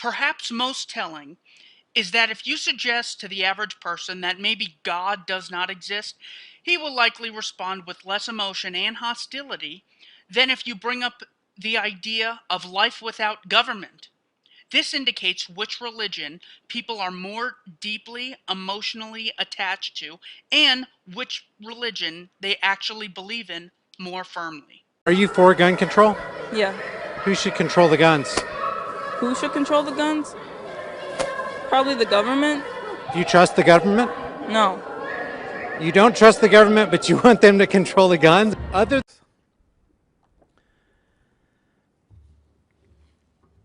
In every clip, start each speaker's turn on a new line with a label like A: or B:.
A: Perhaps most telling is that if you suggest to the average person that maybe God does not exist, he will likely respond with less emotion and hostility than if you bring up the idea of life without government. This indicates which religion people are more deeply emotionally attached to and which religion they actually believe in more firmly.
B: Are you for gun control?
C: Yeah.
B: Who should control the guns?
C: Who should control the guns? Probably the government.
B: Do you trust the government?
C: No.
B: You don't trust the government, but you want them to control the guns?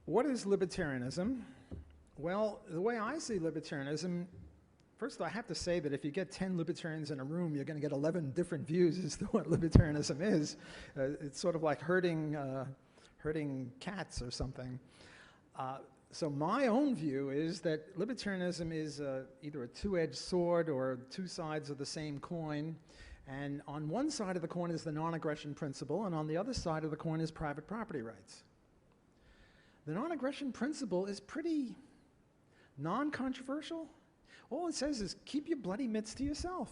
D: What is libertarianism? Well, the way I see libertarianism, first of all, I have to say that if you get 10 libertarians in a room, you're going to get 11 different views as to what libertarianism is. It's sort of like herding cats or something. So my own view is that libertarianism is either a two-edged sword or two sides of the same coin. And on one side of the coin is the non-aggression principle, and on the other side of the coin is private property rights. The non-aggression principle is pretty non-controversial. All it says is keep your bloody mitts to yourself.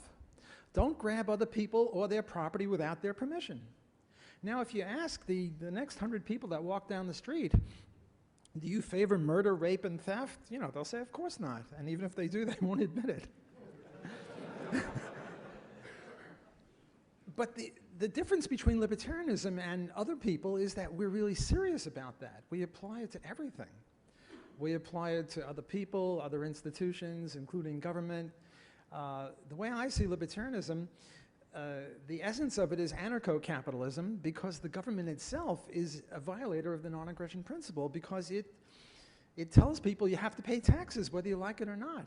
D: Don't grab other people or their property without their permission. Now, if you ask the next 100 people that walk down the street, do you favor murder, rape, and theft? You know, they'll say, of course not. And even if they do, they won't admit it. But the difference between libertarianism and other people is that we're really serious about that. We apply it to everything. We apply it to other people, other institutions, including government. The way I see libertarianism, the essence of it is anarcho-capitalism, because the government itself is a violator of the non-aggression principle, because it tells people you have to pay taxes whether you like it or not.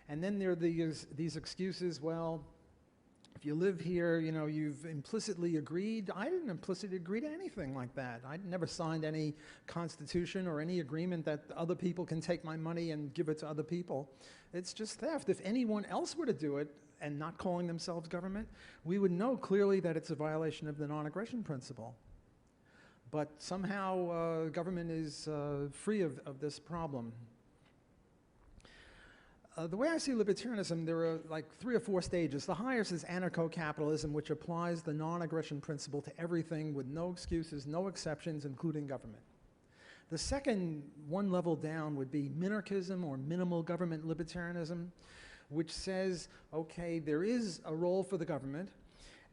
D: And then there are these excuses, well, if you live here, you know, you've implicitly agreed. I didn't implicitly agree to anything like that. I never signed any constitution or any agreement that other people can take my money and give it to other people. It's just theft. If anyone else were to do it and not calling themselves government, we would know clearly that it's a violation of the non-aggression principle. But somehow government is free of this problem. The way I see libertarianism, there are like 3 or 4 stages. The highest is anarcho-capitalism, which applies the non-aggression principle to everything with no excuses, no exceptions, including government. The second, one level down, would be minarchism or minimal government libertarianism, which says, okay, there is a role for the government,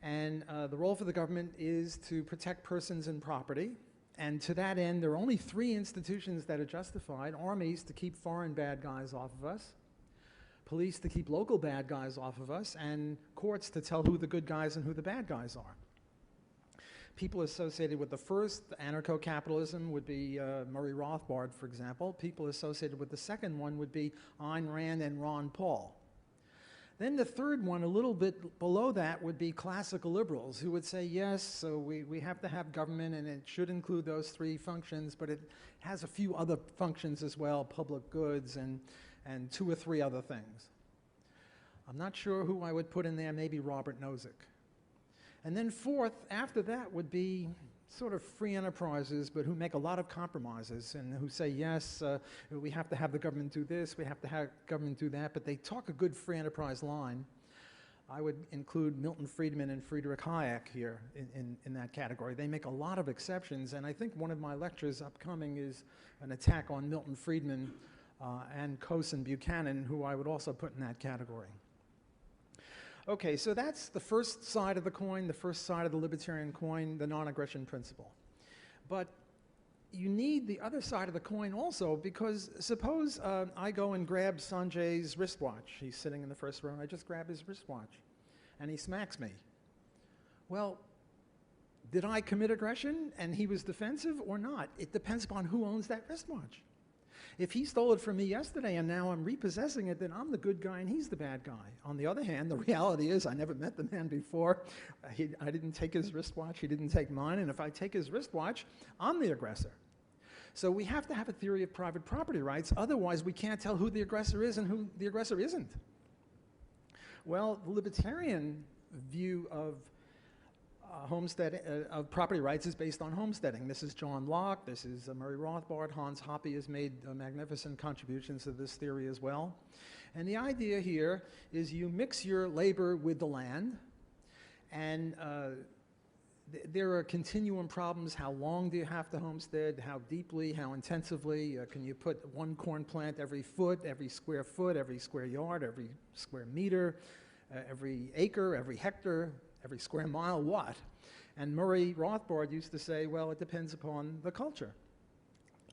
D: and the role for the government is to protect persons and property. And to that end, there are only 3 institutions that are justified: armies to keep foreign bad guys off of us, police to keep local bad guys off of us, and courts to tell who the good guys and who the bad guys are. People associated with the first, anarcho-capitalism, would be Murray Rothbard, for example. People associated with the second one would be Ayn Rand and Ron Paul. Then the third one, a little bit below that, would be classical liberals, who would say, yes, so we have to have government, and it should include those 3 functions, but it has a few other functions as well, public goods and 2 or 3 other things. I'm not sure who I would put in there, maybe Robert Nozick. And then fourth, after that, would be sort of free enterprises, but who make a lot of compromises and who say, yes, we have to have the government do this, we have to have government do that, but they talk a good free enterprise line. I would include Milton Friedman and Friedrich Hayek here in that category. They make a lot of exceptions, and I think one of my lectures upcoming is an attack on Milton Friedman and Coase and Buchanan, who I would also put in that category. Okay, so that's the first side of the coin, the first side of the libertarian coin, the non-aggression principle. But you need the other side of the coin also, because suppose I go and grab Sanjay's wristwatch. He's sitting in the first row, and I just grab his wristwatch, and he smacks me. Well, did I commit aggression and he was defensive or not? It depends upon who owns that wristwatch. If he stole it from me yesterday and now I'm repossessing it, then I'm the good guy and he's the bad guy. On the other hand, the reality is I never met the man before. I didn't take his wristwatch, he didn't take mine, and if I take his wristwatch, I'm the aggressor. So we have to have a theory of private property rights, otherwise we can't tell who the aggressor is and who the aggressor isn't. Well, the libertarian view of of property rights is based on homesteading. This is John Locke, this is Murray Rothbard, Hans Hoppe has made magnificent contributions to this theory as well. And the idea here is you mix your labor with the land, and there are continuum problems. How long do you have to homestead? How deeply? How intensively? Can you put one corn plant every foot, every square yard, every square meter, every acre, every hectare, every square mile? What? And Murray Rothbard used to say, well, it depends upon the culture.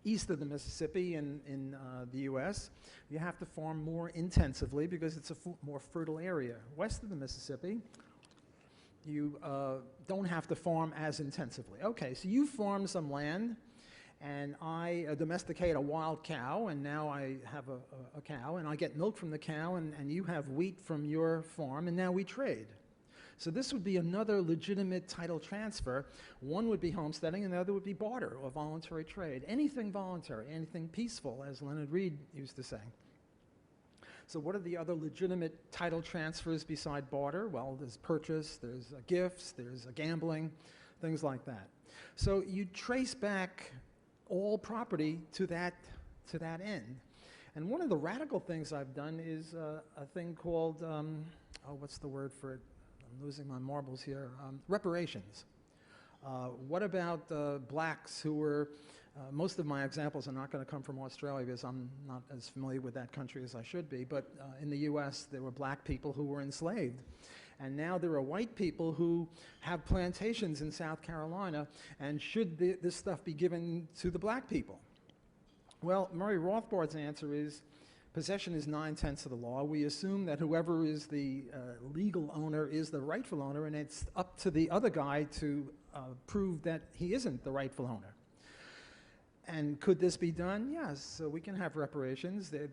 D: East of the Mississippi in the U.S., you have to farm more intensively because it's a more fertile area. West of the Mississippi, you don't have to farm as intensively. Okay, so you farm some land, and I domesticate a wild cow, and now I have a cow, and I get milk from the cow, and you have wheat from your farm, and now we trade. So this would be another legitimate title transfer. One would be homesteading, and the other would be barter or voluntary trade. Anything voluntary, anything peaceful, as Leonard Read used to say. So what are the other legitimate title transfers beside barter? Well, there's purchase, there's gifts, there's gambling, things like that. So you trace back all property to that end. And one of the radical things I've done is a thing called, what's the word for it? I'm losing my marbles here. Reparations. What about blacks who were, most of my examples are not going to come from Australia because I'm not as familiar with that country as I should be, but in the US there were black people who were enslaved. And now there are white people who have plantations in South Carolina, and should this stuff be given to the black people? Well, Murray Rothbard's answer is, possession is 9/10 of the law. We assume that whoever is the legal owner is the rightful owner, and it's up to the other guy to prove that he isn't the rightful owner. And could this be done? Yes, so we can have reparations. It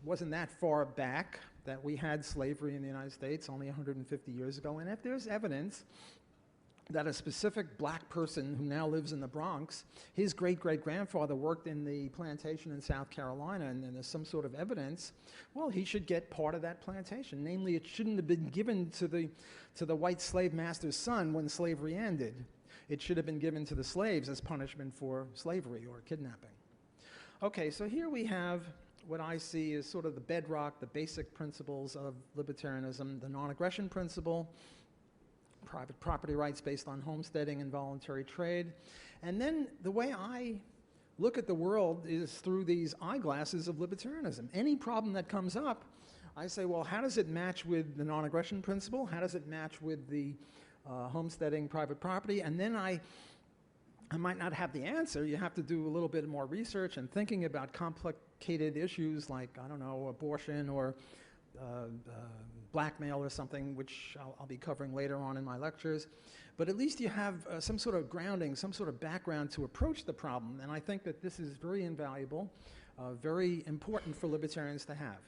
D: wasn't that far back that we had slavery in the United States, only 150 years ago. And if there's evidence that a specific black person who now lives in the Bronx, his great-great-grandfather worked in the plantation in South Carolina, and there's some sort of evidence, well, he should get part of that plantation. Namely, it shouldn't have been given to the white slave master's son when slavery ended. It should have been given to the slaves as punishment for slavery or kidnapping. Okay, so here we have what I see as sort of the bedrock, the basic principles of libertarianism: the non-aggression principle, private property rights based on homesteading and voluntary trade. And then the way I look at the world is through these eyeglasses of libertarianism. Any problem that comes up, I say, well, how does it match with the non-aggression principle? How does it match with the homesteading private property? And then I might not have the answer. You have to do a little bit more research and thinking about complicated issues like, I don't know, abortion or blackmail or something, which I'll be covering later on in my lectures. But at least you have some sort of grounding, some sort of background to approach the problem. And I think that this is very invaluable, very important for libertarians to have.